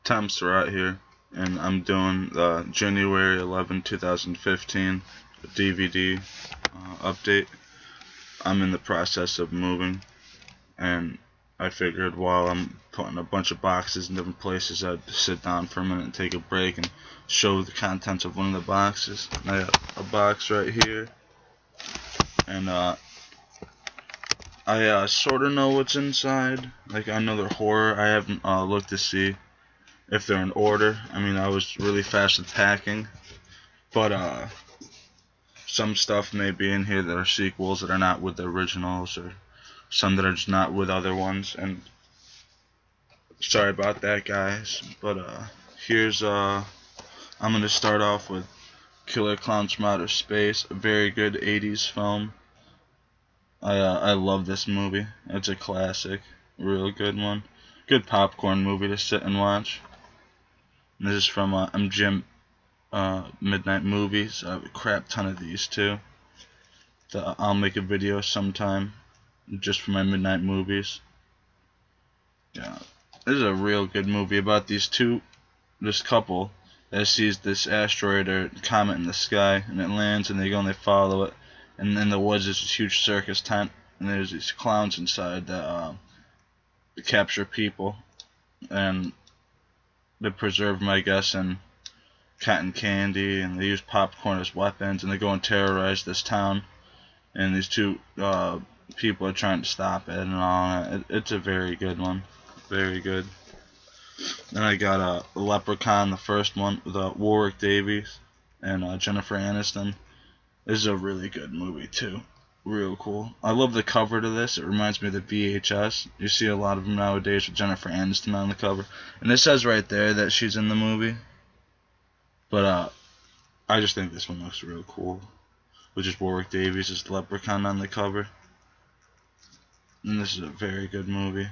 Tom Surratt here, and I'm doing the January 11, 2015 DVD update. I'm in the process of moving, and I figured while I'm putting a bunch of boxes in different places, I'd sit down for a minute and take a break and show the contents of one of the boxes. I got a box right here, and I sort of know what's inside. Like, I know they're horror. I haven't looked to see if they're in order. I mean, I was really fast at packing, but some stuff may be in here that are sequels that are not with the originals, or some that are just not with other ones, and sorry about that, guys. But here's I'm gonna start off with Killer Clowns from Outer Space, a very good 80s film. I love this movie. It's a classic, real good one. Good popcorn movie to sit and watch. This is from MGM Midnight Movies. I have a crap ton of these too. I'll make a video sometime just for my Midnight Movies. Yeah, this is a real good movie about this couple that sees this asteroid or comet in the sky, and it lands, and they go and they follow it, and in the woods there's this huge circus tent, and there's these clowns inside that capture people, and they preserve them, I guess, in cotton candy, and they use popcorn as weapons, and they go and terrorize this town, and these two people are trying to stop it and all that. It's a very good one, very good. Then I got Leprechaun, the first one, with Warwick Davis and Jennifer Aniston. This is a really good movie too, real cool. I love the cover to this. It reminds me of the VHS. You see a lot of them nowadays with Jennifer Aniston on the cover, and it says right there that she's in the movie. But I just think this one looks real cool, with just Warwick Davis as the Leprechaun on the cover. And this is a very good movie.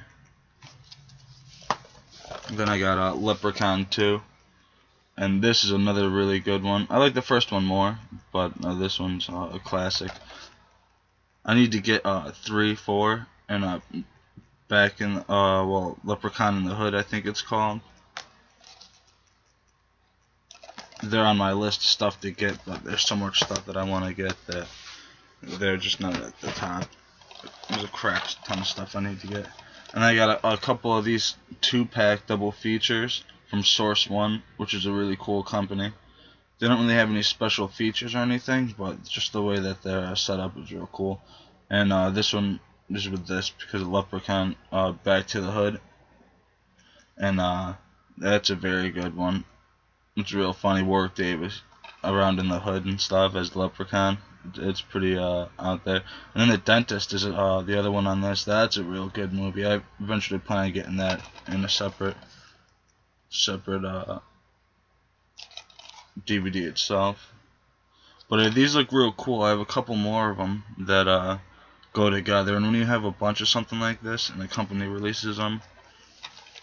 Then I got Leprechaun 2, and this is another really good one. I like the first one more, but this one's a classic. I need to get 3, 4, and back in Leprechaun in the Hood, I think it's called. They're on my list of stuff to get, but there's so much stuff that I want to get that they're just not at the top. There's a crap ton of stuff I need to get. And I got a couple of these 2-pack double features from Source One, which is a really cool company. They don't really have any special features or anything, but just the way that they're set up is real cool. And this one is with this because of Leprechaun, Back to the Hood. And that's a very good one. It's real funny. Warwick Davis around in the hood and stuff as the Leprechaun. It's pretty out there. And then The Dentist is the other one on this. That's a real good movie. I eventually plan on getting that in a separate DVD itself. But these look real cool. I have a couple more of them that go together. And when you have a bunch of something like this and the company releases them,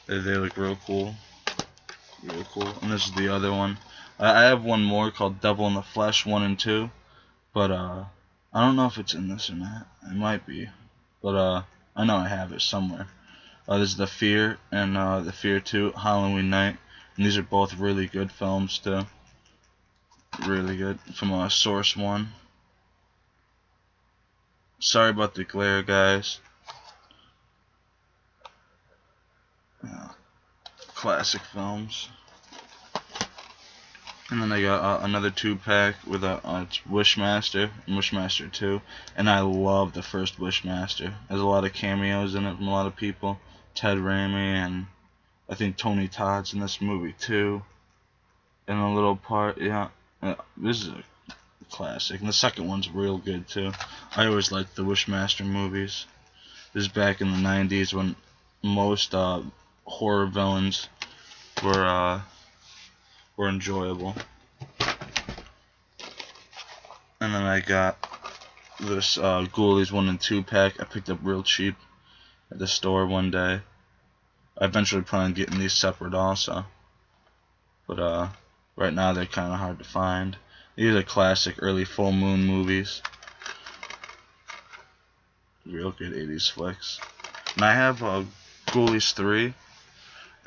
they look real cool. Real cool. And this is the other one. I have one more called Devil in the Flesh 1 and 2, but I don't know if it's in this or not. It might be, but I know I have it somewhere. This is The Fear and The Fear 2, Halloween Night, and these are both really good films too. Really good, from Source One. Sorry about the glare, guys. Classic films. And then I got another 2-pack with it's Wishmaster and Wishmaster 2, and I love the first Wishmaster. There's a lot of cameos in it from a lot of people. Ted Raimi, and I think Tony Todd's in this movie too. In a little part, yeah. This is a classic, and the second one's real good too. I always liked the Wishmaster movies. This is back in the 90s when most horror villains were enjoyable. And then I got this Ghoulies 1 and 2-pack I picked up real cheap at the store one day. I eventually plan on getting these separate also, but right now they're kind of hard to find. These are classic early full moon movies. Real good 80s flicks. And I have Ghoulies 3.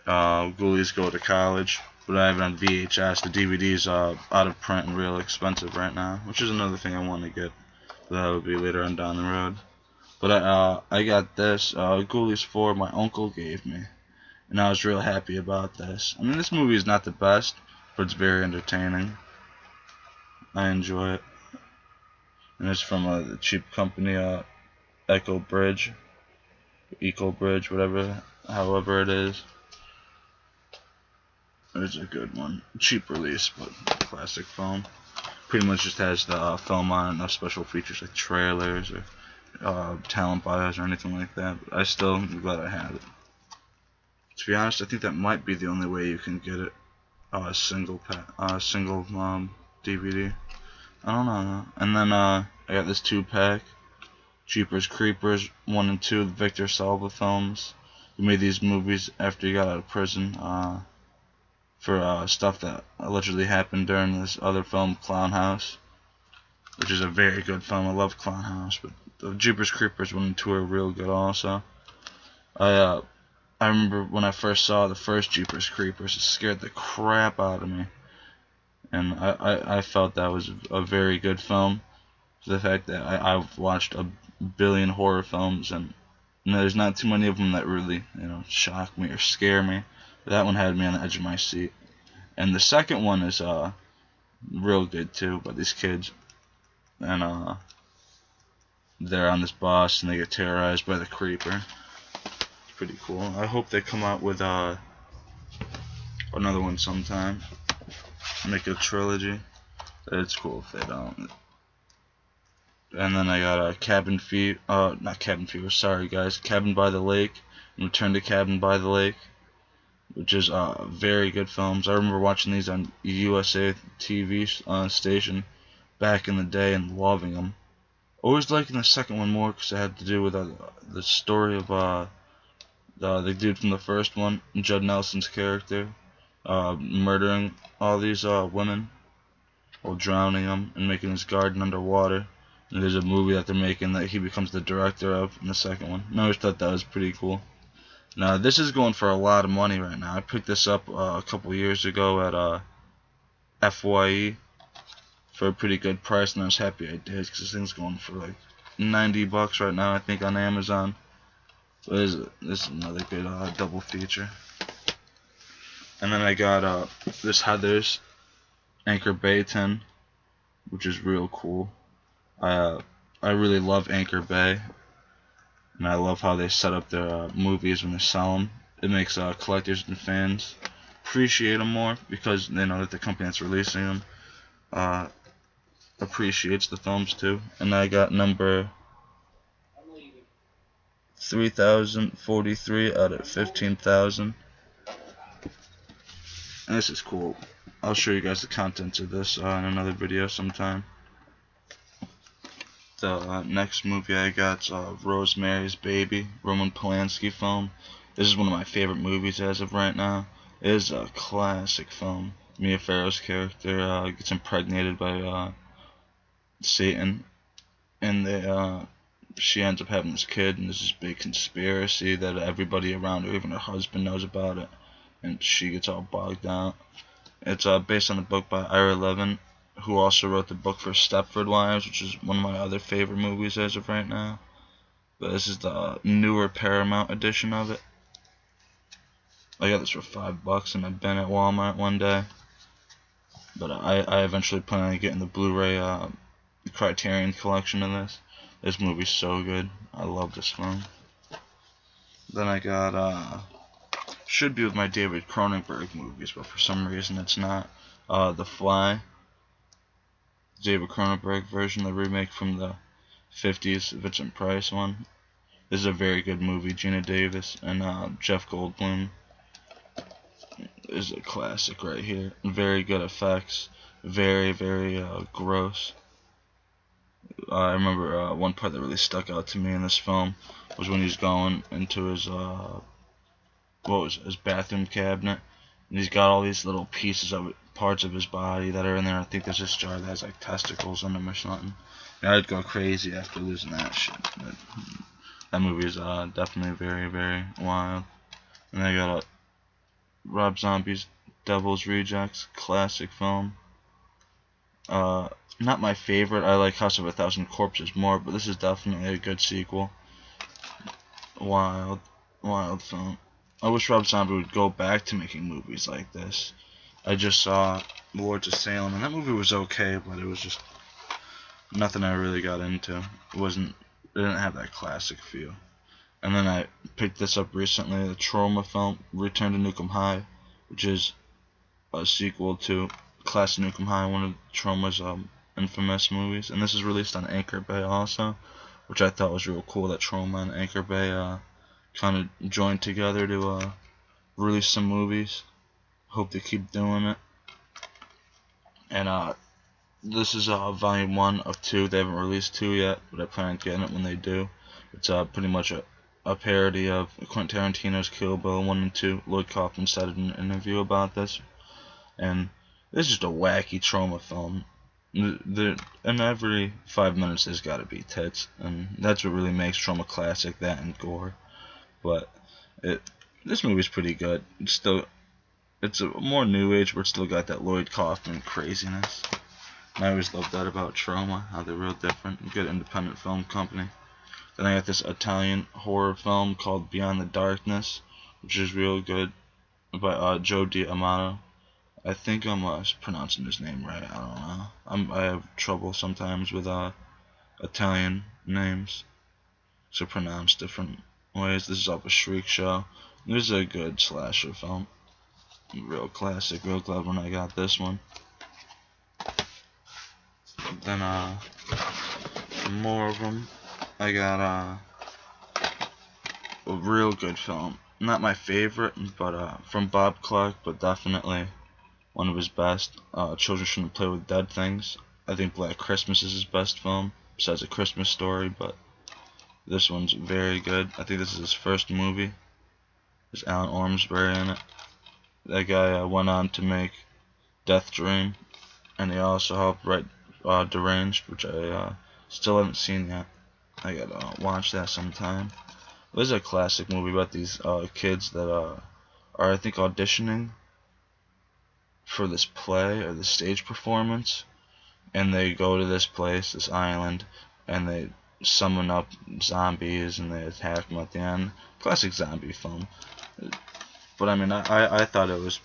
Ghoulies Go to College, but I have it on VHS. The DVD's out of print and real expensive right now, which is another thing I want to get. But that would be later on down the road. But I got this Ghoulies 4 my uncle gave me, and I was real happy about this. I mean, this movie is not the best, but it's very entertaining. I enjoy it. And it's from the cheap company, Echo Bridge, whatever, however it is. It's a good one. Cheap release, but classic film. Pretty much just has the film on it, no special features like trailers or talent bios or anything like that. But I still am glad I have it. To be honest, I think that might be the only way you can get it. Single DVD. I don't know. And then I got this 2-pack. Jeepers Creepers 1 and 2, the Victor Salva films. He made these movies after he got out of prison for stuff that allegedly happened during this other film, Clown House, which is a very good film. I love Clown House, but the Jeepers Creepers 1 and 2 are real good also. I remember when I first saw the first Jeepers Creepers, it scared the crap out of me. And I felt that was a very good film. For the fact that I've watched a billion horror films, and there's not too many of them that really, shock me or scare me. But that one had me on the edge of my seat. And the second one is real good too, by these kids. And they're on this bus and they get terrorized by the creeper. It's pretty cool. I hope they come out with another one sometime. Make a trilogy. It's cool if they don't. And then I got Cabin by the Lake, and Return to Cabin by the Lake, which is very good films. I remember watching these on USA TV station back in the day and loving them. Always liking the second one more because it had to do with the story of the dude from the first one, Judd Nelson's character, murdering all these women while drowning them and making his garden underwater. And there's a movie that they're making that he becomes the director of in the second one. And I always thought that was pretty cool. Now this is going for a lot of money right now. I picked this up a couple years ago at FYE for a pretty good price, and I was happy I did because this thing's going for like $90 right now, I think, on Amazon. So this is another good double feature. And then I got this Heathers Anchor Bay tin, which is real cool. I really love Anchor Bay, and I love how they set up their movies when they sell them. It makes collectors and fans appreciate them more because they know that the company that's releasing them appreciates the films too. And I got number 3043 out of 15,000. And this is cool. I'll show you guys the contents of this in another video sometime. The next movie I got is Rosemary's Baby, Roman Polanski film. This is one of my favorite movies as of right now. It is a classic film. Mia Farrow's character gets impregnated by Satan, and she ends up having this kid, and there's this big conspiracy that everybody around her, even her husband, knows about it, and she gets all bogged down. It's based on the book by Ira Levin, who also wrote the book for Stepford Wives, which is one of my other favorite movies as of right now. But this is the newer Paramount edition of it. I got this for $5 and I've been at Walmart one day. But I eventually plan on getting the Blu-ray Criterion collection of this. This movie's so good. I love this film. Then I got should be with my David Cronenberg movies, but for some reason it's not. The Fly, David Cronenberg version, the remake from the 50s Vincent Price one. This is a very good movie. Gina Davis and Jeff Goldblum. This is a classic right here. Very good effects. Very, very gross. I remember one part that really stuck out to me in this film was when he's going into his his bathroom cabinet, and he's got all these little pieces of it, parts of his body that are in there. I think there's this jar that has like testicles in them or something. And I'd go crazy after losing that shit. But that movie is definitely very, very wild. And I got Rob Zombie's Devil's Rejects, classic film. Not my favorite. I like House of a Thousand Corpses more, but this is definitely a good sequel. Wild, wild film. I wish Rob Zombie would go back to making movies like this. I just saw Lords of Salem, and that movie was okay, but it was just nothing I really got into. It didn't have that classic feel. And then I picked this up recently, the Troma film, Return to Nukem High, which is a sequel to Class of Nukem High, one of Troma's infamous movies. And this is released on Anchor Bay also, which I thought was real cool that Troma and Anchor Bay kind of joined together to release some movies. Hope they keep doing it. And this is volume 1 of 2. They haven't released 2 yet, but I plan on getting it when they do. It's pretty much a parody of Quentin Tarantino's Kill Bill 1 and 2. Lloyd Kaufman said in an interview about this. And it's just a wacky Troma film. In every 5 minutes there's got to be tits, and that's what really makes Troma classic, that and gore. But this movie's pretty good. It's a more new age, but it's still got that Lloyd Kaufman craziness. And I always loved that about Troma, how they're real different. Good independent film company. Then I got this Italian horror film called Beyond the Darkness, which is real good, by Joe D'Amato. I think I'm pronouncing his name right. I don't know. I have trouble sometimes with Italian names, so pronounced different ways. This is off a Shriek Show. This is a good slasher film. Real classic. Real glad when I got this one. Then more of them. I got a real good film. Not my favorite, but from Bob Clark, but definitely one of his best. Children Shouldn't Play with Dead Things. I think Black Christmas is his best film, besides A Christmas Story, but this one's very good. I think this is his first movie. There's Alan Ormsbury in it. That guy went on to make Death Dream, and he also helped write Deranged, which I still haven't seen yet. I gotta watch that sometime. This is a classic movie about these kids that are, I think, auditioning for this play or this stage performance, and they go to this place, this island, and they summon up zombies and they attack them at the end. Classic zombie film. But I mean, I thought it was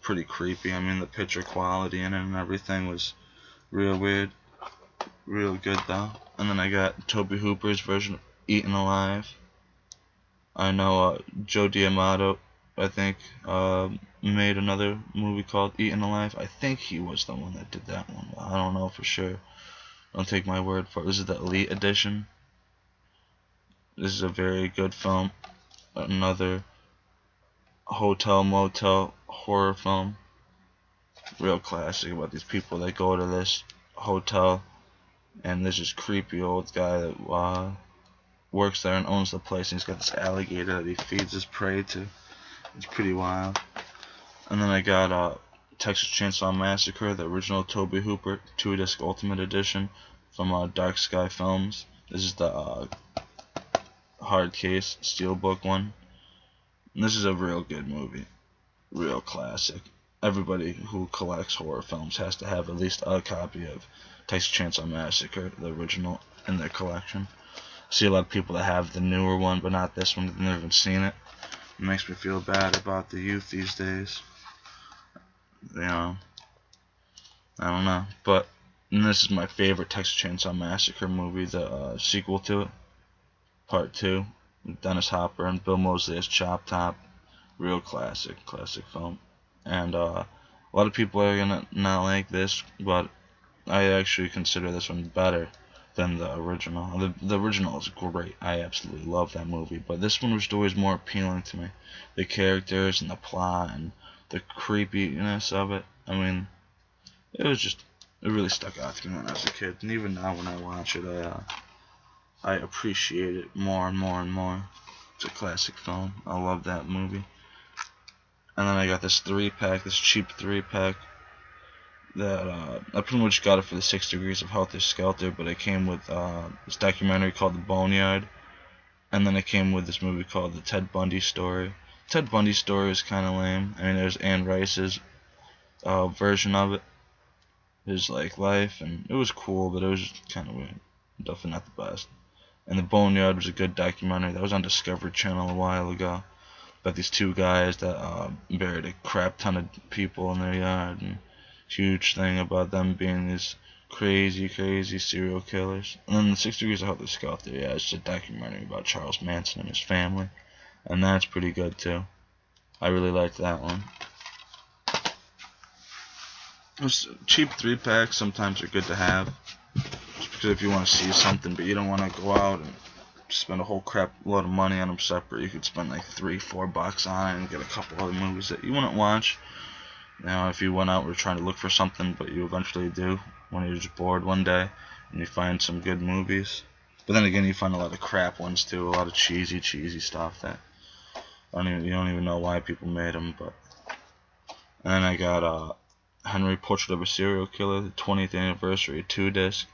pretty creepy. I mean, the picture quality in it and everything was real weird. Real good though. And then I got Tobe Hooper's version of Eaten Alive. I know Joe D'Amato, I think, made another movie called Eaten Alive. I think he was the one that did that one. I don't know for sure. Don't take my word for it. This is the Elite Edition. This is a very good film. Another hotel motel horror film. Real classic about these people that go to this hotel, and there's this creepy old guy that works there and owns the place, and he's got this alligator that he feeds his prey to. It's pretty wild. And then I got Texas Chainsaw Massacre, the original Tobe Hooper 2-disc Ultimate Edition from Dark Sky Films. This is the hard case steelbook one. And this is a real good movie. Real classic. Everybody who collects horror films has to have at least a copy of Texas Chainsaw Massacre, the original, in their collection. I see a lot of people that have the newer one, but not this one. They've never even seen it. It makes me feel bad about the youth these days. You know, I don't know. But this is my favorite Texas Chainsaw Massacre movie, the sequel to it, Part 2, with Dennis Hopper and Bill Moseley as Chop Top. Real classic film. And a lot of people are gonna not like this, but I actually consider this one better than the original. The original is great. I absolutely love that movie, but this one was always more appealing to me. The characters and the plot and the creepiness of it. I mean, it really stuck out to me when I was a kid, and even now when I watch it, I appreciate it more and more and more. It's a classic film. I love that movie. And then I got this 3-pack, this cheap 3-pack that I pretty much got it for the 6 Degrees of Helter Skelter, but it came with this documentary called The Boneyard, and then it came with this movie called The Ted Bundy Story. Ted Bundy's story is kind of lame. I mean, there's Anne Rice's version of it, his like life, and it was cool, but it was kind of weird. Definitely not the best. And The Boneyard was a good documentary that was on Discovery Channel a while ago about these two guys that buried a crap ton of people in their yard, and huge thing about them being these crazy serial killers. And then the 6 Degrees of Hot Skelter, yeah, it's just a documentary about Charles Manson and his family, and that's pretty good too. I really liked that one. Those cheap 3-packs sometimes are good to have, just because if you want to see something but you don't want to go out and spend a whole crap load of money on them separate, you could spend like $3-4 on it and get a couple other movies that you wouldn't watch. Now, if you went out and were trying to look for something, but you eventually do when you're just bored one day and you find some good movies. But then again, you find a lot of crap ones too, a lot of cheesy stuff that you don't even know why people made them. But and then I got Henry Portrait of a Serial Killer, the 20th anniversary 2-disc.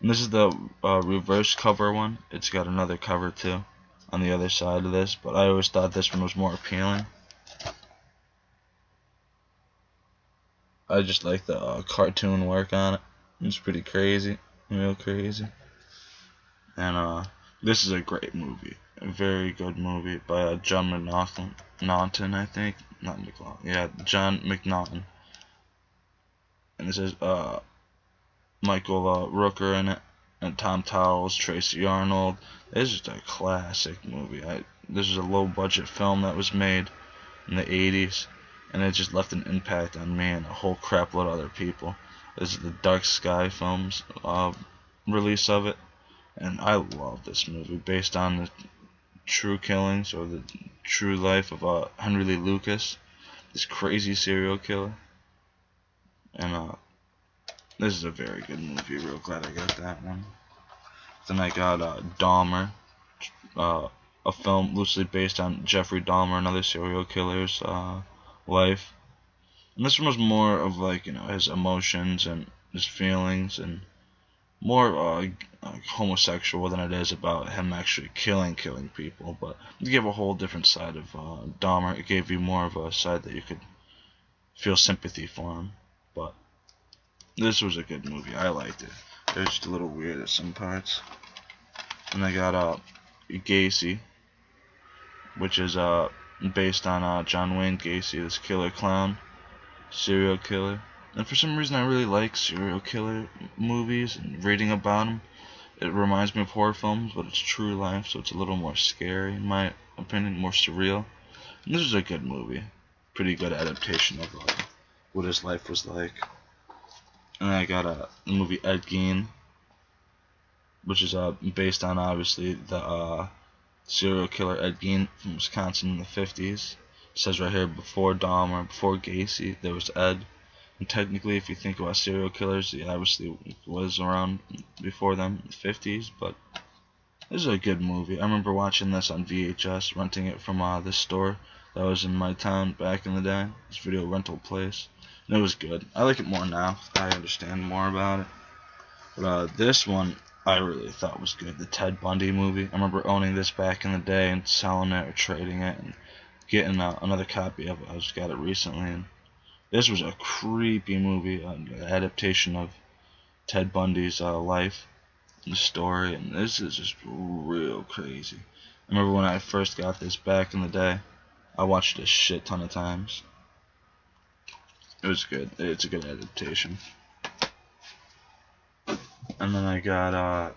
And this is the reverse cover one. It's got another cover too on the other side of this, but I always thought this one was more appealing. I just like the cartoon work on it. It's pretty crazy, real crazy. And this is a great movie, a very good movie by John McNaughton, I think, not McNaughton, yeah, John McNaughton. And this is Michael Rooker in it, and Tom Towles, Tracy Arnold. This is just a classic movie. This is a low budget film that was made in the 80s, and it just left an impact on me and a whole crap load of other people. This is the Dark Sky Films release of it, and I love this movie based on the true killings or the true life of Henry Lee Lucas, this crazy serial killer. And this is a very good movie. Real glad I got that one. Then I got Dahmer, a film loosely based on Jeffrey Dahmer, another serial killer's life. And this one was more of like, his emotions and his feelings, and more homosexual than it is about him actually killing people. But it gave a whole different side of Dahmer. It gave you more of a side that you could feel sympathy for him. But this was a good movie. I liked it. It was just a little weird at some parts. And I got Gacy, which is based on John Wayne Gacy, this killer clown, serial killer. And for some reason I really like serial killer movies and reading about them. It reminds me of horror films, but it's true life, so it's a little more scary in my opinion, more surreal. And this is a good movie. Pretty good adaptation of what his life was like. And I got the movie Ed Gein, which is based on obviously the serial killer Ed Gein from Wisconsin in the 50s. It says right here, before Dahmer, before Gacy, there was Ed. And technically, if you think about serial killers, he obviously was around before them in the 50s. But this is a good movie. I remember watching this on VHS, renting it from this store that was in my town back in the day, this video rental place. And it was good. I like it more now. I understand more about it. But this one I really thought was good. The Ted Bundy movie. I remember owning this back in the day and selling it or trading it and getting another copy of it. I just got it recently. And this was a creepy movie, an adaptation of Ted Bundy's life and story. And this is just real crazy. I remember when I first got this back in the day, I watched it a shit ton of times. It was good. It's a good adaptation. And then I got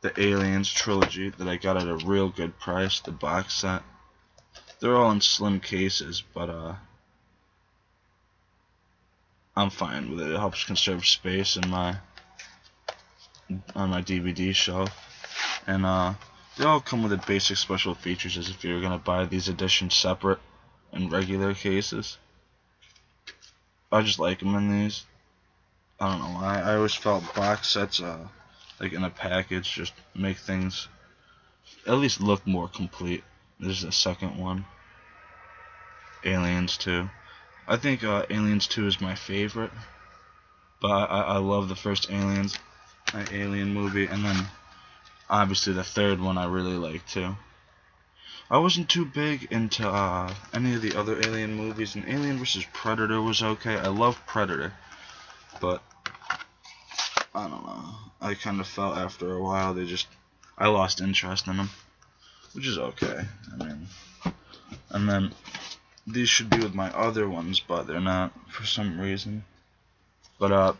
the Aliens trilogy that I got at a real good price, the box set. They're all in slim cases, but I'm fine with it. It helps conserve space in on my DVD shelf. And they all come with the basic special features as if you were gonna buy these editions separate in regular cases. I just like them in these. I don't know why. I always felt box sets, like in a package, just make things at least look more complete. This is the second one. Aliens 2. I think Aliens 2 is my favorite. But I love the first Alien movie. And then, obviously, the third one I really like too. I wasn't too big into any of the other Alien movies, and Alien vs. Predator was okay. I love Predator, but I don't know. I kind of felt after a while I lost interest in them, which is okay. I mean, and then these should be with my other ones, but they're not for some reason. But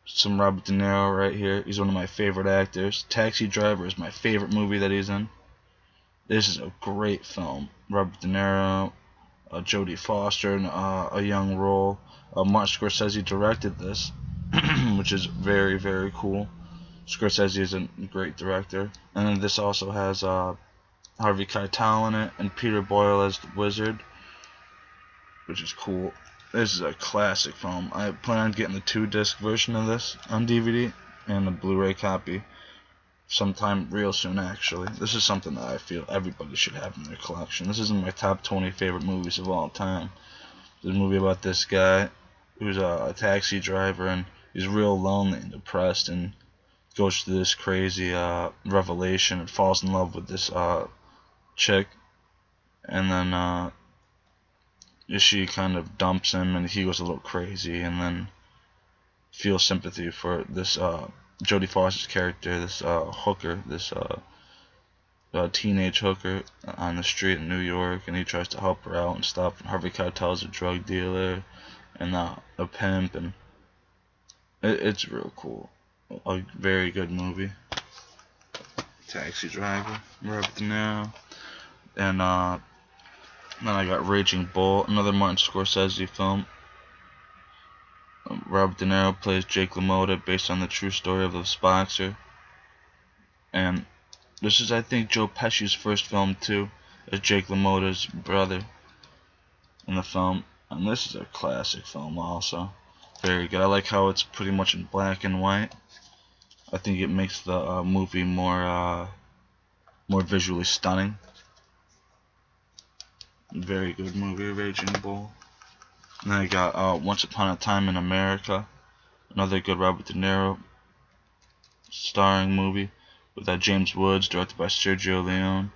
some Robert De Niro right here. He's one of my favorite actors. Taxi Driver is my favorite movie that he's in. This is a great film. Robert De Niro, Jodie Foster in a young role. Martin Scorsese directed this, which is very, very cool. Scorsese is a great director. And then this also has Harvey Keitel in it and Peter Boyle as the wizard, which is cool. This is a classic film. I plan on getting the 2-disc version of this on DVD and the Blu-ray copy sometime real soon, actually. This is something that I feel everybody should have in their collection. This is in my top 20 favorite movies of all time. There's a movie about this guy who's a taxi driver, and he's real lonely and depressed, and goes through this crazy revelation and falls in love with this chick, and then she kind of dumps him, and he goes a little crazy, and then feels sympathy for this Jodie Foster's character, this hooker, this teenage hooker on the street in New York, and he tries to help her out and stuff. And Harvey Keitel's a drug dealer and a pimp, and it's real cool. A very good movie. Taxi Driver, Robert De Niro, and then I got Raging Bull, another Martin Scorsese film. Robert De Niro plays Jake LaMotta, based on the true story of this boxer. And this is, I think, Joe Pesci's first film too, as Jake LaMotta's brother in the film. And this is a classic film also. Very good. I like how it's pretty much in black and white. I think it makes the movie more visually stunning. Very good movie, Raging Bull. And then I got Once Upon a Time in America, another good Robert De Niro starring movie with James Woods, directed by Sergio Leone.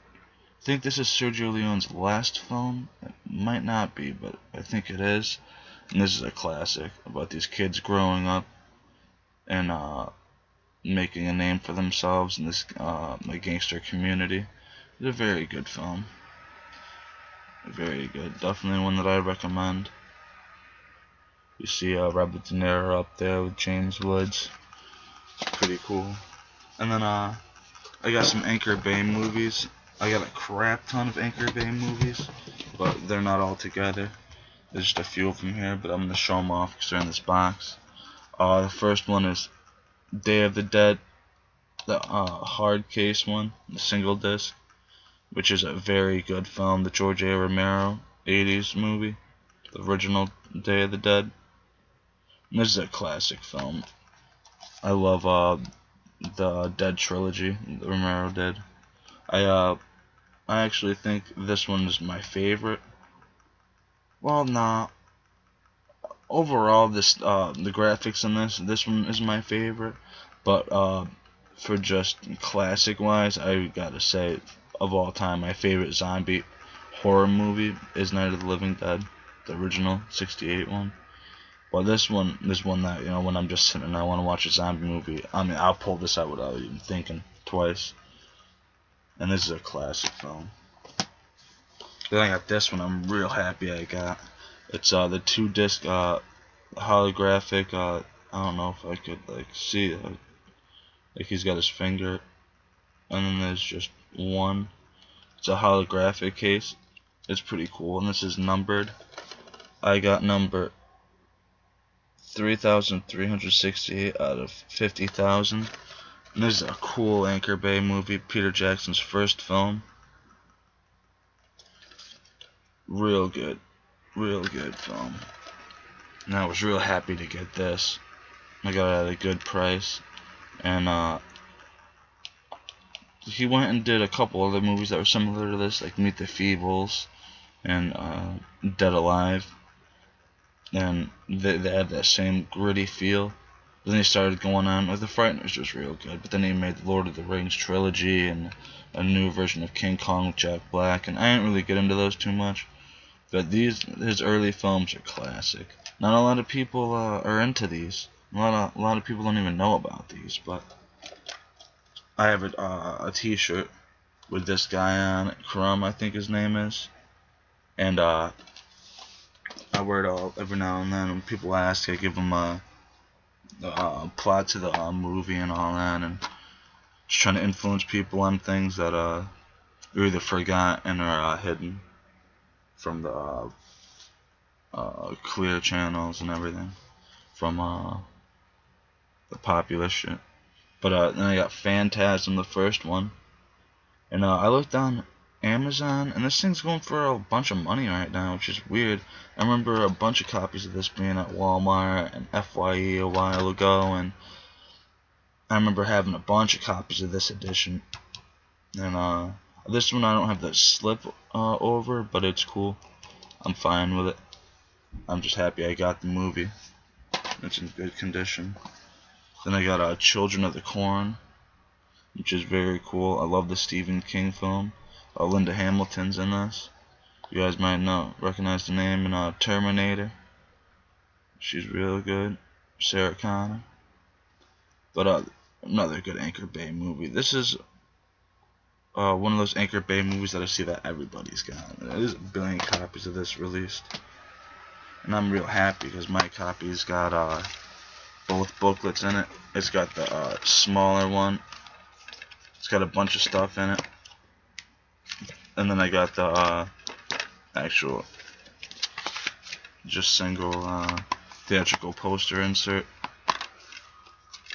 I think this is Sergio Leone's last film. It might not be, but I think it is. And this is a classic about these kids growing up and making a name for themselves in this gangster community. It's a very good film. Very good. Definitely one that I recommend. You see Robert De Niro up there with James Woods. It's pretty cool. And then I got some Anchor Bay movies. I got a crap ton of Anchor Bay movies, but they're not all together. There's just a few of them here, but I'm going to show them off because they're in this box. The first one is Day of the Dead, the hard case one, the single disc, which is a very good film. The George A. Romero 80s movie, the original Day of the Dead. And this is a classic film. I love the Dead trilogy that Romero did. I actually think this one is my favorite. Well, nah. Overall, the graphics in this one is my favorite. But for just classic wise, I gotta say, of all time, my favorite zombie horror movie is Night of the Living Dead, the original '68 one. But this one is one that, when I'm just sitting and I want to watch a zombie movie, I mean, I'll pull this out without even thinking twice. And this is a classic film. Then I got this one. I'm real happy I got. It's the 2-disc holographic. I don't know if I could see it. Like he's got his finger, and then there's just one. It's a holographic case. It's pretty cool, and this is numbered. I got number 3,368 out of 50,000. And this is a cool Anchor Bay movie, Peter Jackson's first film. Real good film. And I was real happy to get this. I got it at a good price. And he went and did a couple other movies that were similar to this, like Meet the Feebles and Dead Alive. And they have that same gritty feel. Then he started going on, like The Frighteners was real good, but then he made the Lord of the Rings trilogy and a new version of King Kong with Jack Black, and I didn't really get into those too much. But his early films are classic. Not a lot of people are into these. A lot of people don't even know about these, but I have a T-shirt with this guy on it, Crumb, I think his name is, and I wear it all every now and then. When people ask, I give them the plot to the movie and all that, and just trying to influence people on things that are either forgotten or hidden from the clear channels and everything from the popular shit. But then I got Phantasm, the first one, and I looked on Amazon, and this thing's going for a bunch of money right now, which is weird. I remember a bunch of copies of this being at Walmart and FYE a while ago, and I remember having a bunch of copies of this edition. And this one I don't have the slip over, but it's cool. I'm fine with it. I'm just happy I got the movie. It's in good condition. Then I got Children of the Corn, which is very cool. I love the Stephen King film. Linda Hamilton's in this. You guys might recognize the name in Terminator. She's real good. Sarah Connor. But another good Anchor Bay movie. This is one of those Anchor Bay movies that I see that everybody's got. There's a billion copies of this released. And I'm real happy because my copy's got both booklets in it. It's got the smaller one. It's got a bunch of stuff in it. And then I got the actual just single theatrical poster insert.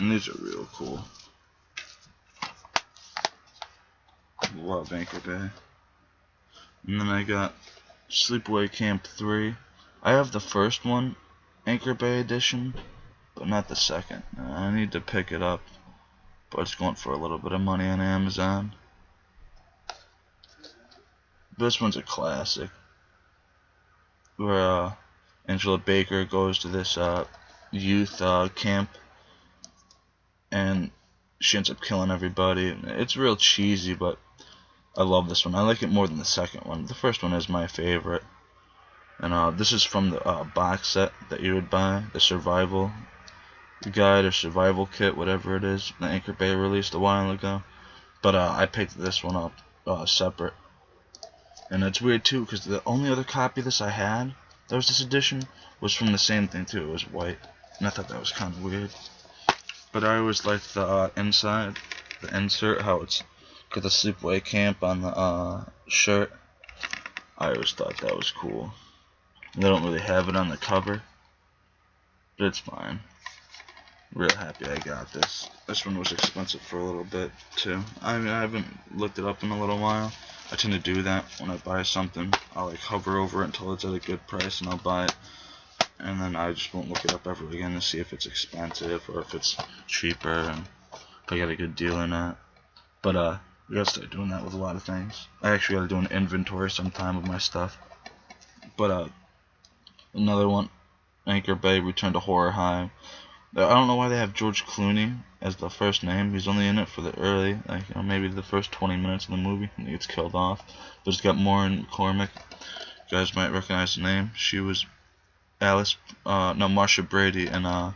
And these are real cool. Love Anchor Bay. And then I got Sleepaway Camp 3. I have the first one, Anchor Bay edition, but not the second. I need to pick it up, but it's going for a little bit of money on Amazon. This one's a classic, where Angela Baker goes to this youth camp, and she ends up killing everybody. It's real cheesy, but I love this one. I like it more than the second one. The first one is my favorite. And this is from the box set that you would buy, the survival guide or survival kit, whatever it is, the Anchor Bay released a while ago. But I picked this one up separate. And it's weird too, because the only other copy of this I had, that was this edition, was from the same thing too. It was white. And I thought that was kind of weird. But I always liked the inside, the insert, how it's got the Sleepaway Camp on the shirt. I always thought that was cool. They don't really have it on the cover, but it's fine. Real happy I got this. This one was expensive for a little bit too. I mean, I haven't looked it up in a little while. I tend to do that when I buy something. I'll like hover over it until it's at a good price and I'll buy it. And then I just won't look it up ever again to see if it's expensive or if it's cheaper and if I got a good deal or not. But we gotta start doing that with a lot of things. I actually gotta do an inventory sometime of my stuff. But another one, Anchor Bay, Return to Horror High. I don't know why they have George Clooney as the first name. He's only in it for the early, maybe the first 20 minutes of the movie, and he gets killed off. But it's got Maureen McCormick. You guys might recognize the name. She was Marsha Brady in the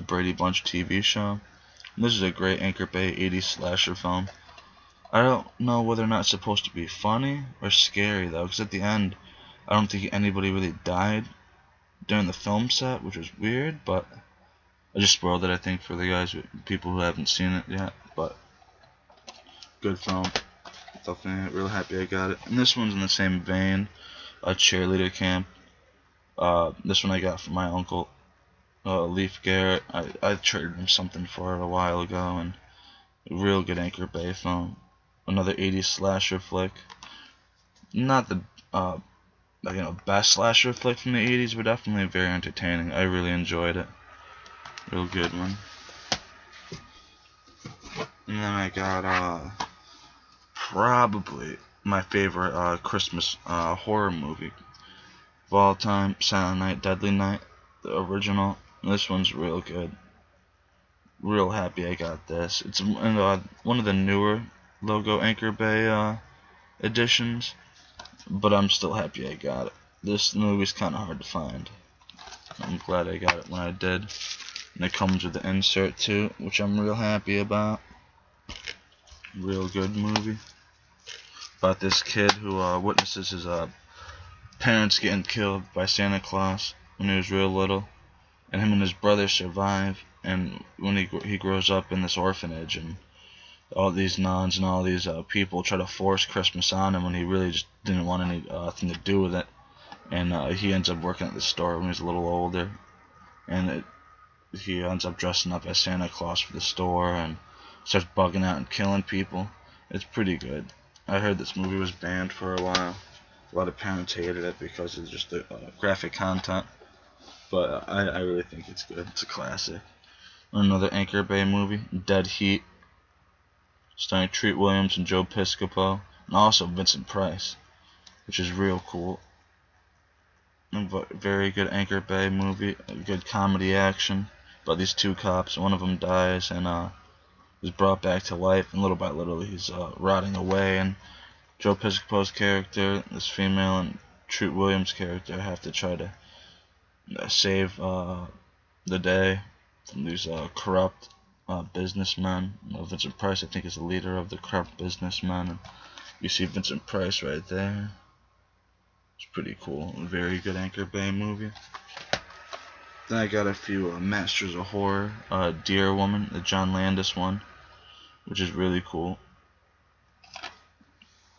Brady Bunch TV show. And this is a great Anchor Bay 80s slasher film. I don't know whether or not it's supposed to be funny or scary though, because at the end, I don't think anybody really died during the film set, which was weird, but I just spoiled it, I think, for the people who haven't seen it yet. But good film. Definitely real happy I got it. And this one's in the same vein, a cheerleader camp. This one I got from my uncle, Leif Garrett. I traded him something for it a while ago, and a real good Anchor Bay film. Another 80s slasher flick. Not the best slasher flick from the 80s, but definitely very entertaining. I really enjoyed it. Real good one. And then I got probably my favorite Christmas horror movie of all time, Silent Night, Deadly Night, the original. This one's real good. real happy I got this. It's one of the newer Logo Anchor Bay editions, but I'm still happy I got it. This movie's kind of hard to find. I'm glad I got it when I did. And it comes with the insert too, which I'm real happy about. Real good movie. About this kid who witnesses his parents getting killed by Santa Claus when he was real little. And him and his brother survive. And when he grows up in this orphanage, and all these nuns and all these people try to force Christmas on him when he really just didn't want anything to do with it. And he ends up working at the store when he's a little older. And he ends up dressing up as Santa Claus for the store and starts bugging out and killing people. It's pretty good. I heard this movie was banned for a while. A lot of parents hated it because of just the graphic content. But I really think it's good. It's a classic. Another Anchor Bay movie, Dead Heat, starring Treat Williams and Joe Piscopo, and also Vincent Price, which is real cool. Very good Anchor Bay movie, a good comedy action about these two cops. One of them dies and is brought back to life, and little by little he's rotting away. And Joe Piscopo's character, this female, and Treat Williams' character have to try to save the day from these corrupt businessmen. Vincent Price, I think, is the leader of the corrupt businessmen. And you see Vincent Price right there. It's pretty cool. A very good Anchor Bay movie. Then I got a few Masters of Horror. Deer Woman, the John Landis one, which is really cool.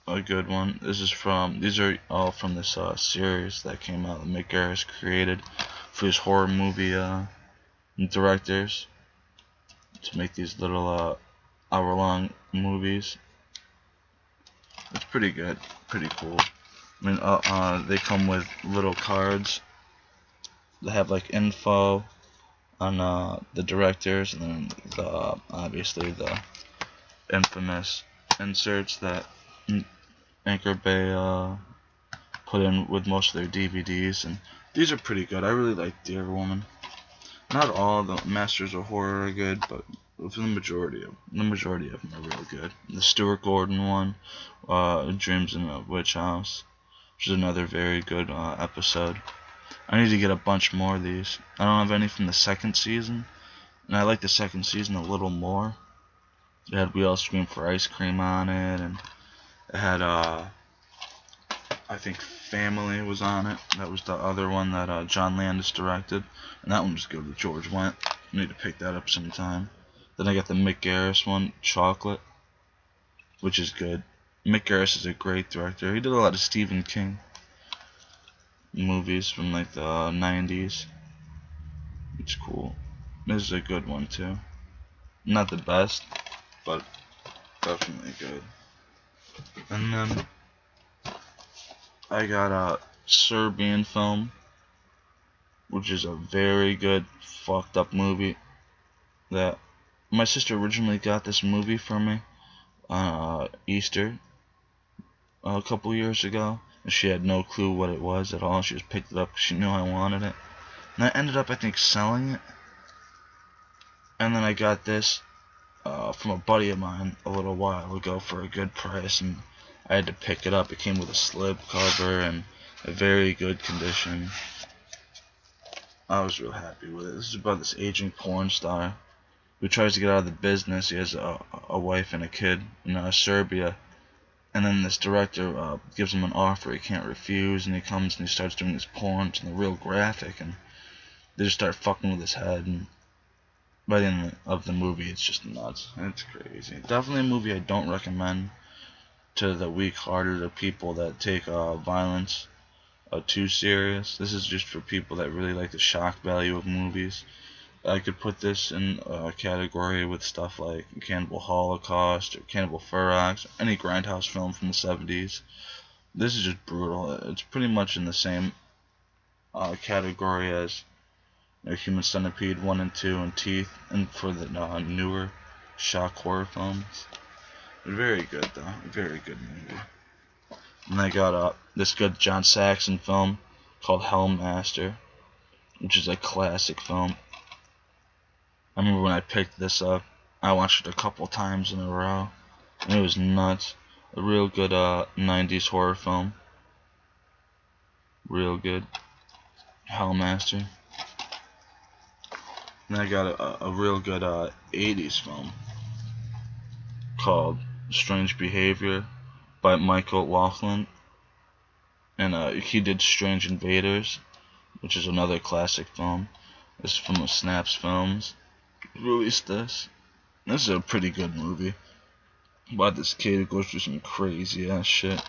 A good one. These are all from this series that came out that Mick Garris created for his horror movie directors to make these little hour-long movies. It's pretty good, pretty cool. I mean, they come with little cards that have like info on the directors, and then obviously the infamous inserts that Anchor Bay put in with most of their DVDs, and these are pretty good. I really like Deer Woman. Not all the Masters of Horror are good, but for the majority of them are real good. The Stuart Gordon one, Dreams in a Witch House, which is another very good episode. I need to get a bunch more of these. I don't have any from the second season, and I like the second season a little more. It had We All Scream for Ice Cream on it, and it had I think Family was on it. That was the other one that John Landis directed, and that one was good with George Wendt. I need to pick that up sometime. Then I got the Mick Garris one, Chocolate, which is good. Mick Garris is a great director. He did a lot of Stephen King movies from like the 90s. It's cool. This is a good one too. Not the best, but definitely good. And then I got a Serbian film, which is a very good fucked up movie. That my sister originally got this movie for me on Easter a couple years ago, and she had no clue what it was at all. She just picked it up because she knew I wanted it, and I ended up, I think, selling it. And then I got this from a buddy of mine a little while ago for a good price, and I had to pick it up. It came with a slip cover and a very good condition. I was real happy with it. This is about this aging porn star who tries to get out of the business. He has a wife and a kid in Serbia, and then this director gives him an offer he can't refuse, and he comes and he starts doing his porn, and they're real graphic, and they just start fucking with his head, and by the end of the movie it's just nuts. It's crazy. Definitely a movie I don't recommend to the weak-hearted or people that take violence too serious. This is just for people that really like the shock value of movies. I could put this in a category with stuff like Cannibal Holocaust or Cannibal Ferox, any Grindhouse film from the 70s. This is just brutal. It's pretty much in the same category as Human Centipede 1 and 2 and Teeth, and for the newer shock horror films. Very good though, very good movie. And I got this good John Saxon film called Hellmaster, which is a classic film. I remember when I picked this up, I watched it a couple times in a row, and it was nuts. A real good 90s horror film. Real good. Hellmaster. And I got a real good 80s film called Strange Behavior by Michael Laughlin. And he did Strange Invaders, which is another classic film. This is from the Snaps Films. Released this. This is a pretty good movie about this kid who goes through some crazy ass shit.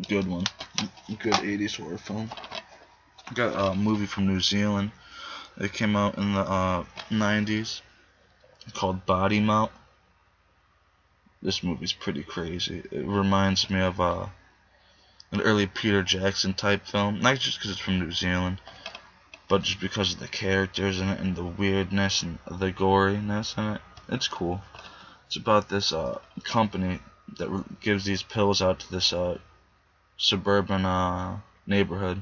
Good one. Good 80s horror film. Got a movie from New Zealand. It came out in the 90s called Body Mount. This movie's pretty crazy. It reminds me of an early Peter Jackson type film. Not just because it's from New Zealand, but just because of the characters in it and the weirdness and the goriness in it. It's cool. It's about this company that gives these pills out to this suburban neighborhood,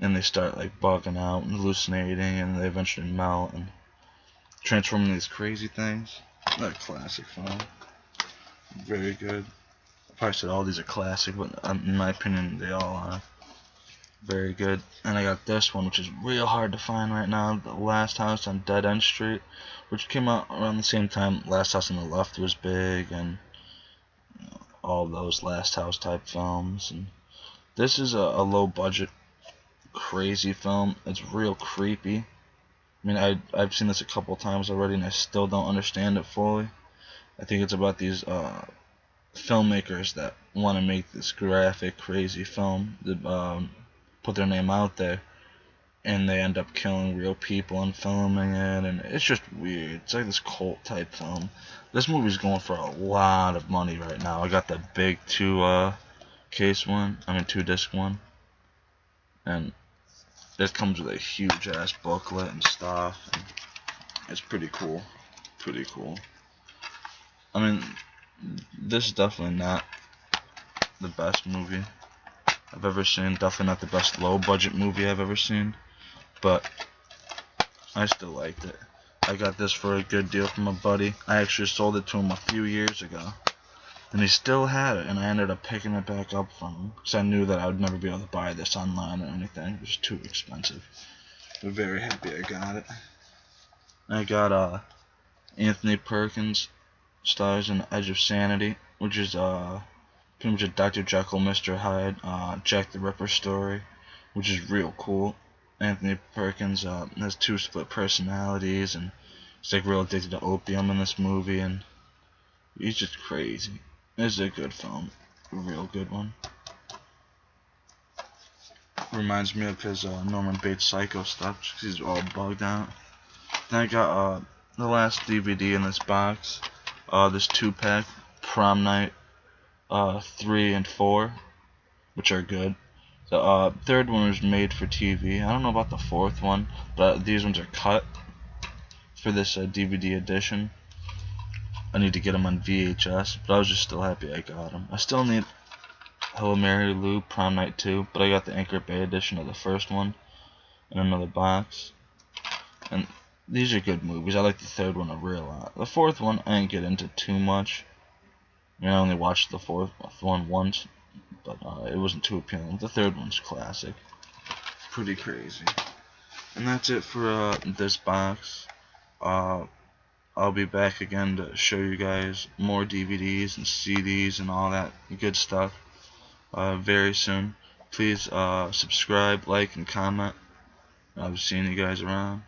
and they start like bugging out and hallucinating, and they eventually melt and transform into these crazy things. A classic film. Very good. I probably said all these are classic, but in my opinion, they all are. Very good. And I got this one, which is real hard to find right now. The Last House on Dead End Street, which came out around the same time Last House on the Left was big, and all those Last House type films. And this is a low budget, crazy film. It's real creepy. I mean, I've seen this a couple times already, and I still don't understand it fully. I think it's about these filmmakers that want to make this graphic, crazy film that put their name out there, and they end up killing real people and filming it, and it's just weird. It's like this cult type film. This movie's going for a lot of money right now. I got the big 2-disc one, and it comes with a huge ass booklet and stuff, and it's pretty cool. Pretty cool. I mean, this is definitely not the best movie I've ever seen. Definitely not the best low budget movie I've ever seen, but I still liked it. I got this for a good deal from a buddy. I actually sold it to him a few years ago, and he still had it, and I ended up picking it back up from him because I knew that I would never be able to buy this online or anything. It was too expensive. I'm very happy I got it. I got Anthony Perkins stars in Edge of Sanity, which is pretty much a Dr. Jekyll, Mr. Hyde, Jack the Ripper story, which is real cool. Anthony Perkins has 2 split personalities, and he's like real addicted to opium in this movie, and he's just crazy. It's a good film, a real good one. Reminds me of his Norman Bates Psycho stuff, because he's all bugged out. Then I got the last DVD in this box, this 2-pack, Prom Night 3 and 4, which are good. The third one was made for TV. I don't know about the 4th one, but these ones are cut for this DVD edition. I need to get them on VHS, but I was just still happy I got them. I still need Hello Mary Lou Prom Night 2, but I got the Anchor Bay edition of the first one in another box. And these are good movies. I like the 3rd one a real lot. The 4th one I didn't get into too much. I mean, I only watched the 4th one once, but it wasn't too appealing. The 3rd one's classic. Pretty crazy. And that's it for this box. I'll be back again to show you guys more DVDs and CDs and all that good stuff very soon. Please subscribe, like, and comment. I'll be seeing you guys around.